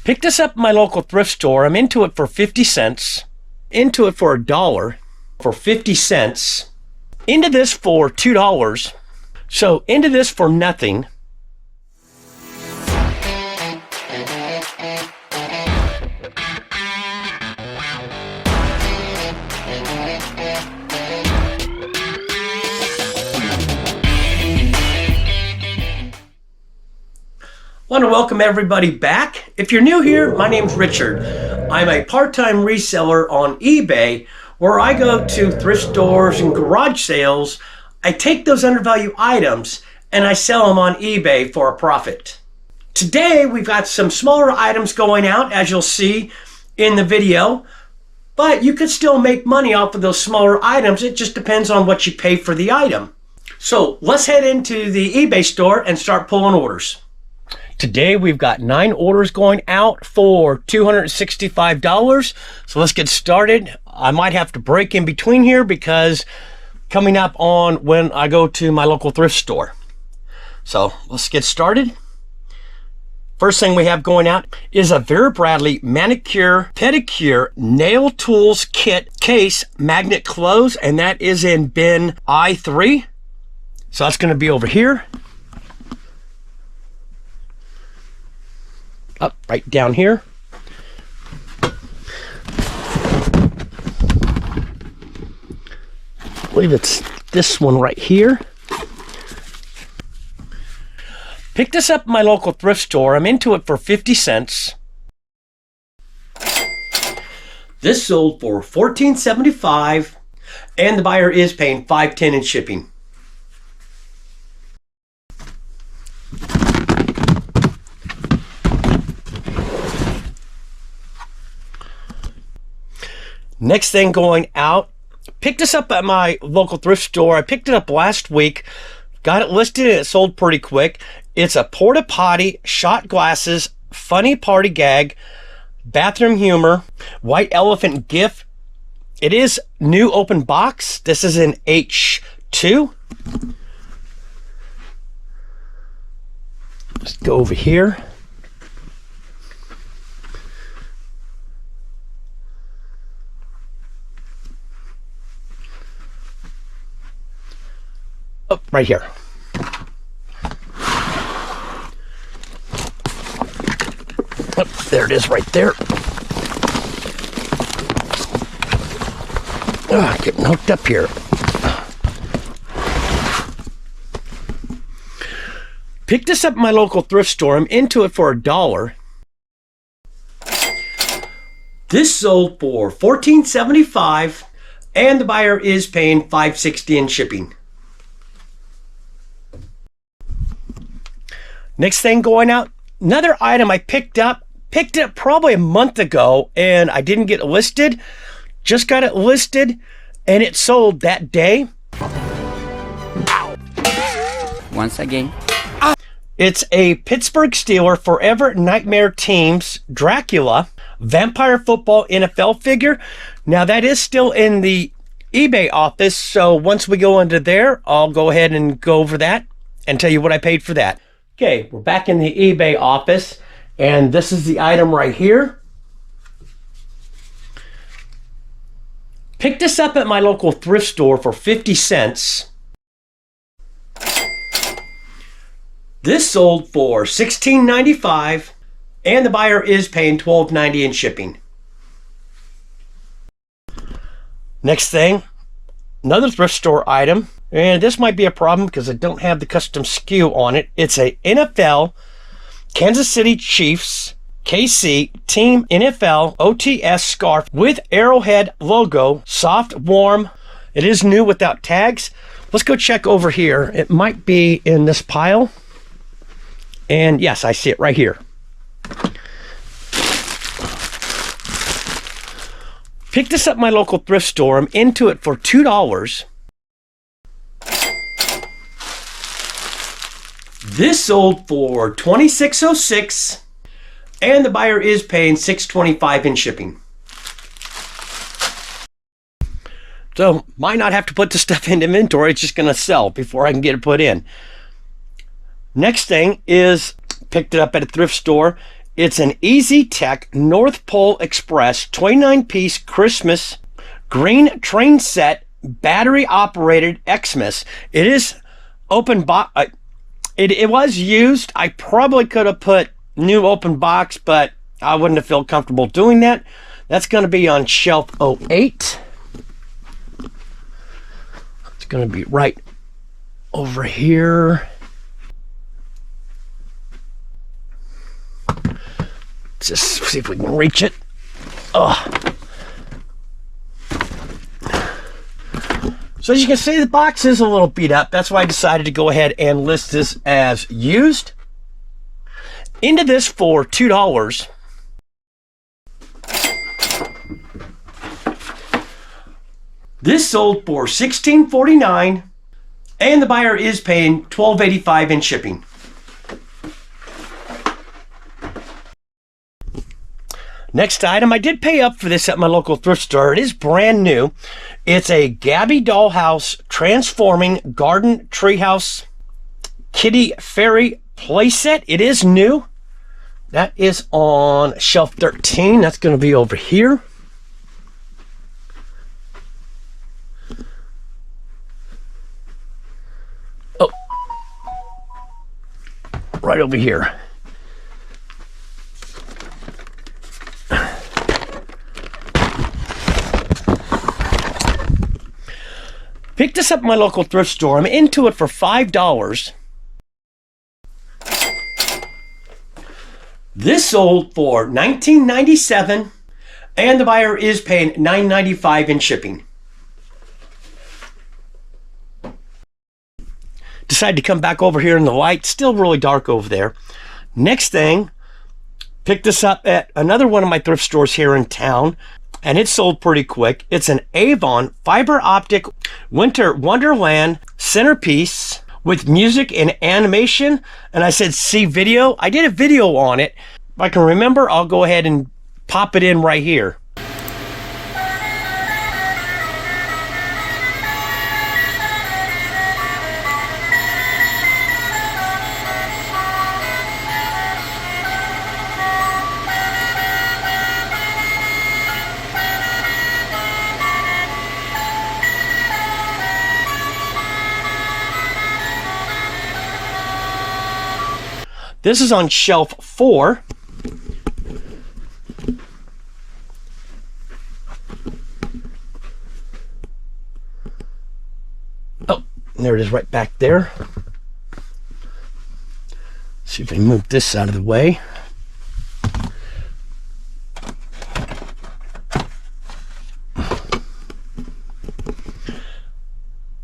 Picked this up at my local thrift store. I'm into it for 50 cents. Into it for $1 for 50 cents. Into this for $2. So into this for nothing. I want to welcome everybody back. If you're new here, my name's Richard. I'm a part-time reseller on eBay where I go to thrift stores and garage sales. I take those undervalued items and I sell them on eBay for a profit. Today we've got some smaller items going out, as you'll see in the video, but you could still make money off of those smaller items. It just depends on what you pay for the item. So let's head into the eBay store and start pulling orders. Today we've got 9 orders going out for $265. So let's get started. I might have to break in between here because coming up on when I go to my local thrift store. So let's get started. First thing we have going out is a Vera Bradley manicure pedicure nail tools kit case magnet close, and that is in bin I3. So that's going to be over here. Up right down here. I believe it's this one right here. Picked this up at my local thrift store. I'm into it for 50 cents. This sold for $14.75 and the buyer is paying $5.10 in shipping. Next thing going out, picked this up at my local thrift store. I picked it up last week, got it listed and it sold pretty quick. It's a porta potty, shot glasses, funny party gag, bathroom humor, white elephant gif. It is new open box. This is in H2. Let's go over here. Oh, right here. Oh, there it is right there. Getting hooked up here. Picked this up at my local thrift store. I'm into it for $1. This sold for $14.75 and the buyer is paying $5.60 in shipping. Next thing going out, another item I picked it up probably a month ago and I didn't get it listed. Just got it listed and it sold that day. Once again. It's a Pittsburgh Steelers Forever Nightmare Teams Dracula Vampire Football NFL figure. Now that is still in the eBay office, so once we go into there, I'll go ahead and go over that and tell you what I paid for that. Okay, we're back in the eBay office, and this is the item right here. Picked this up at my local thrift store for 50 cents. This sold for $16.95, and the buyer is paying $12.90 in shipping. Next thing, another thrift store item. And this might be a problem because I don't have the custom SKU on it. It's a NFL Kansas City Chiefs KC Team NFL OTS scarf with Arrowhead logo, soft, warm. It is new without tags. Let's go check over here. It might be in this pile. And yes, I see it right here. Picked this up at my local thrift store. I'm into it for $2. This sold for $26.06 and the buyer is paying $6.25 in shipping. So might not have to put the stuff in inventory, it's just gonna sell before I can get it put in. Next thing is, picked it up at a thrift store. It's an Easy Tech North Pole Express 29-piece Christmas green train set, battery operated Xmas. It is open box. It was used. I probably could have put new open box, but I wouldn't have felt comfortable doing that. That's going to be on shelf 08. It's going to be right over here. Just see if we can reach it. Ugh. So as you can see, the box is a little beat up. That's why I decided to go ahead and list this as used. Into this for $2. This sold for $16.49, and the buyer is paying $12.85 in shipping. Next item, I did pay up for this at my local thrift store. It is brand new. It's a Gabby Dollhouse Transforming Garden Treehouse Kitty Fairy playset. It is new. That is on shelf 13. That's going to be over here. Oh, right over here. Picked this up at my local thrift store. I'm into it for $5. This sold for $19.97, and the buyer is paying $9.95 in shipping. Decided to come back over here in the light. Still really dark over there. Next thing, picked this up at another one of my thrift stores here in town, and it sold pretty quick. It's an Avon fiber optic winter wonderland centerpiece with music and animation. And I said, see video? I did a video on it. If I can remember, I'll go ahead and pop it in right here. This is on shelf 4. Oh, there it is right back there. See if I can move this out of the way.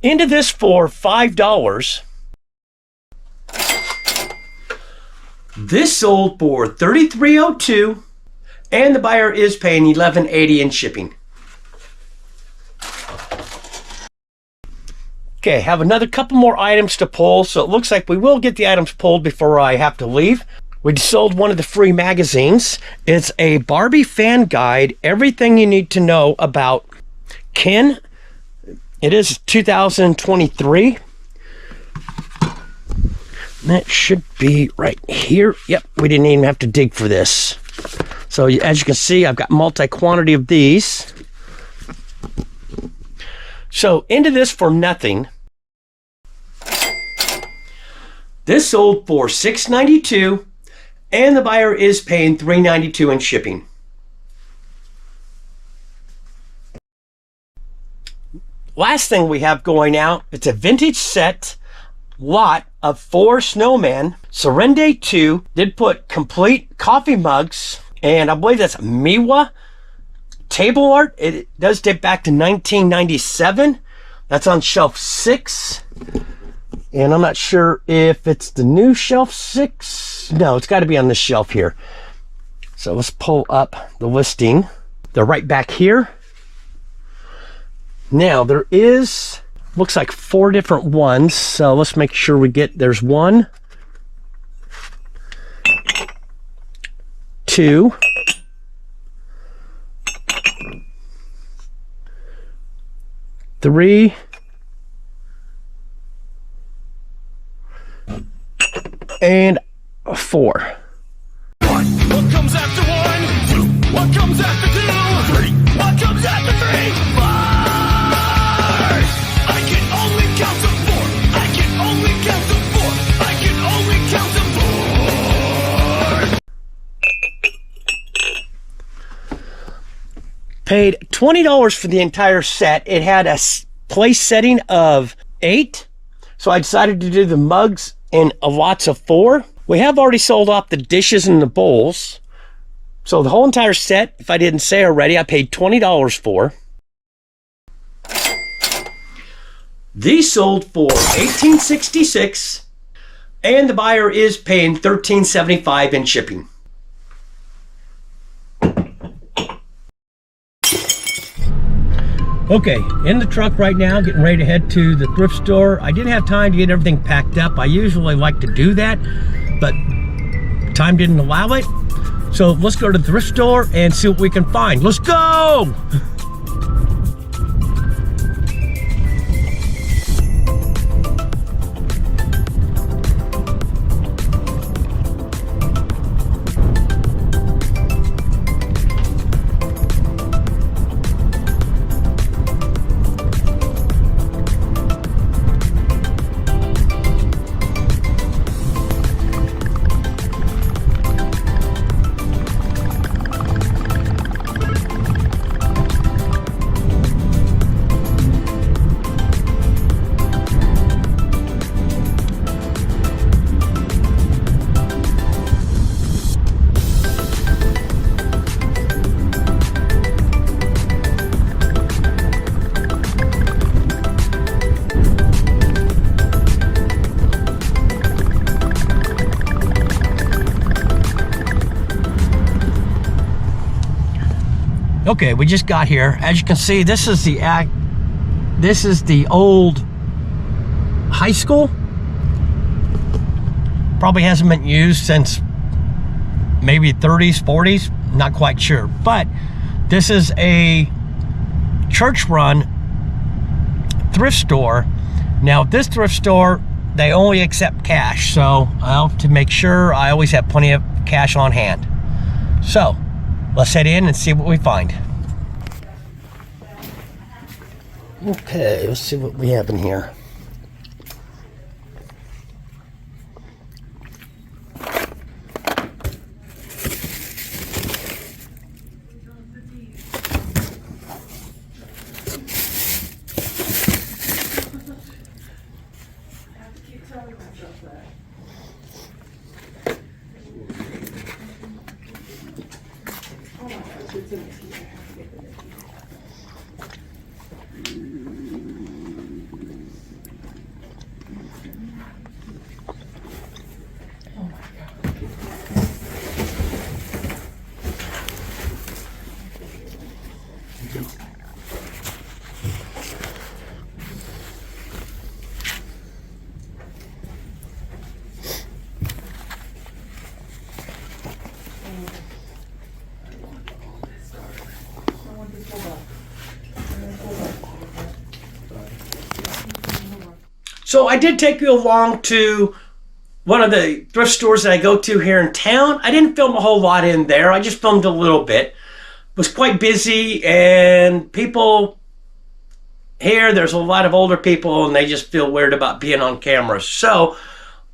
Into this for $5. This sold for $33.02, and the buyer is paying $11.80 in shipping. Okay, have another couple more items to pull, so it looks like we will get the items pulled before I have to leave. We sold one of the free magazines. It's a Barbie fan guide, everything you need to know about Ken. It is 2023. That should be right here. Yep, we didn't even have to dig for this. So as you can see, I've got multi-quantity of these. So into this for nothing. This sold for $6.92, and the buyer is paying $3.92 in shipping. Last thing we have going out, it's a vintage set lot of 4 snowmen. Serende 2 did put complete coffee mugs, and I believe that's Miwa table art. It does date back to 1997. That's on shelf 6, and I'm not sure if it's the new shelf 6. No, it's got to be on this shelf here. So let's pull up the listing. They're right back here. Now there is, looks like 4 different ones, so let's make sure we get, there's 1, 2, 3, and 4. 1, Paid $20 for the entire set. It had a place setting of 8. So I decided to do the mugs in lots of 4. We have already sold off the dishes and the bowls. So the whole entire set, if I didn't say already, I paid $20 for. These sold for $18.66, and the buyer is paying $13.75 in shipping. Okay, in the truck right now, getting ready to head to the thrift store. I didn't have time to get everything packed up. I usually like to do that, but time didn't allow it. So let's go to the thrift store and see what we can find. Let's go! Okay, we just got here. As you can see, this is the old high school. Probably hasn't been used since maybe 30s, 40s, not quite sure. But this is a church-run thrift store. Now, this thrift store, they only accept cash, so I have to make sure I always have plenty of cash on hand. So, let's head in and see what we find. Okay, let's see what we have in here. So I did take you along to one of the thrift stores that I go to here in town. I didn't film a whole lot in there. I just filmed a little bit. It was quite busy, and people here, there's a lot of older people, and they just feel weird about being on camera. So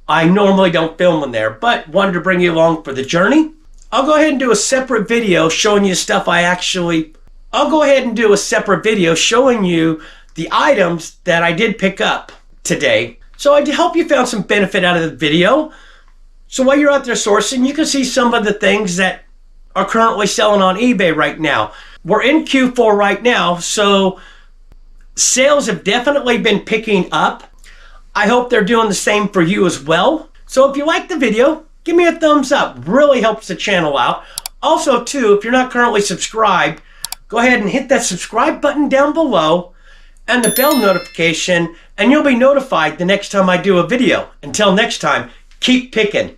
I normally don't film in there, but wanted to bring you along for the journey. I'll go ahead and do a separate video showing you stuff I'll go ahead and do a separate video showing you the items that I did pick up today. So I hope you found some benefit out of the video. So while you're out there sourcing, you can see some of the things that are currently selling on eBay right now. We're in Q4 right now, so sales have definitely been picking up. I hope they're doing the same for you as well. So if you like the video, give me a thumbs up. Really helps the channel out. Also too, if you're not currently subscribed, go ahead and hit that subscribe button down below and the bell notification, and you'll be notified the next time I do a video. Until next time, keep picking.